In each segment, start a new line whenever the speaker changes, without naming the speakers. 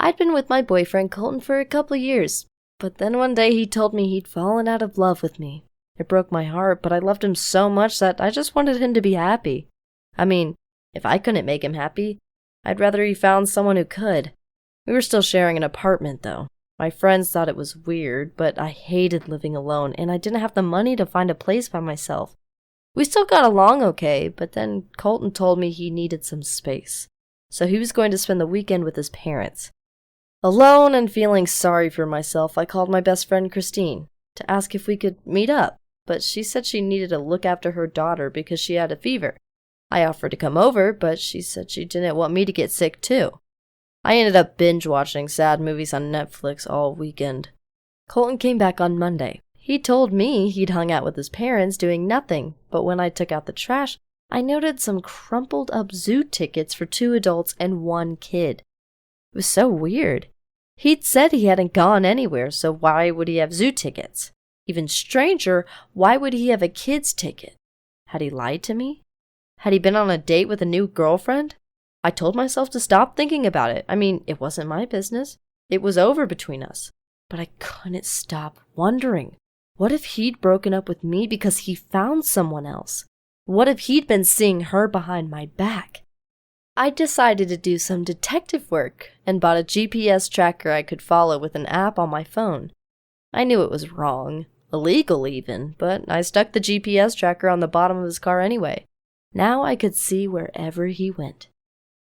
I'd been with my boyfriend Colton for a couple years, but then one day he told me he'd fallen out of love with me. It broke my heart, but I loved him so much that I just wanted him to be happy. I mean, if I couldn't make him happy, I'd rather he found someone who could. We were still sharing an apartment, though. My friends thought it was weird, but I hated living alone, and I didn't have the money to find a place by myself. We still got along okay, but then Colton told me he needed some space, so he was going to spend the weekend with his parents. Alone and feeling sorry for myself, I called my best friend Christine to ask if we could meet up, but she said she needed to look after her daughter because she had a fever. I offered to come over, but she said she didn't want me to get sick too. I ended up binge-watching sad movies on Netflix all weekend. Colton came back on Monday. He told me he'd hung out with his parents doing nothing, but when I took out the trash, I noted some crumpled up zoo tickets for 2 adults and 1 kid. It was so weird. He'd said he hadn't gone anywhere, so why would he have zoo tickets? Even stranger, why would he have a kid's ticket? Had he lied to me? Had he been on a date with a new girlfriend? I told myself to stop thinking about it. I mean, it wasn't my business. It was over between us. But I couldn't stop wondering. What if he'd broken up with me because he found someone else? What if he'd been seeing her behind my back? I decided to do some detective work and bought a GPS tracker I could follow with an app on my phone. I knew it was wrong, illegal even, but I stuck the GPS tracker on the bottom of his car anyway. Now I could see wherever he went.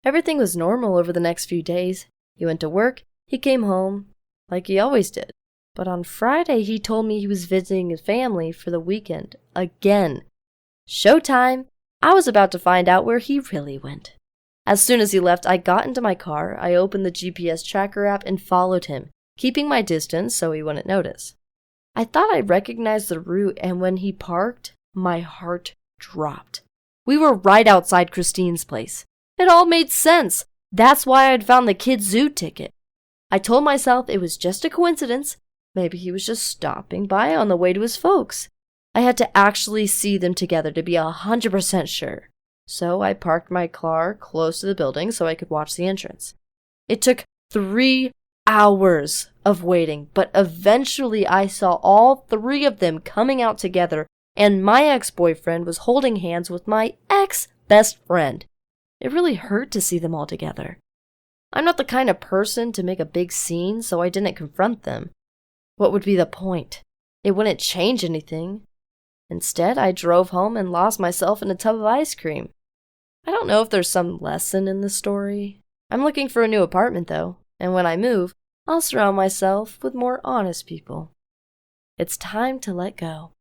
Everything was normal over the next few days. He went to work, he came home, like he always did. But on Friday, he told me he was visiting his family for the weekend. Again. Showtime! I was about to find out where he really went. As soon as he left, I got into my car, I opened the GPS tracker app and followed him, keeping my distance so he wouldn't notice. I thought I recognized the route, and when he parked, my heart dropped. We were right outside Christine's place. It all made sense. That's why I'd found the kid's zoo ticket. I told myself it was just a coincidence. Maybe he was just stopping by on the way to his folks. I had to actually see them together to be 100% sure. So I parked my car close to the building so I could watch the entrance. It took 3 hours of waiting, but eventually I saw all 3 of them coming out together, and my ex-boyfriend was holding hands with my ex-best friend. It really hurt to see them all together. I'm not the kind of person to make a big scene, so I didn't confront them. What would be the point? It wouldn't change anything. Instead, I drove home and lost myself in a tub of ice cream. I don't know if there's some lesson in the story. I'm looking for a new apartment, though, and when I move, I'll surround myself with more honest people. It's time to let go.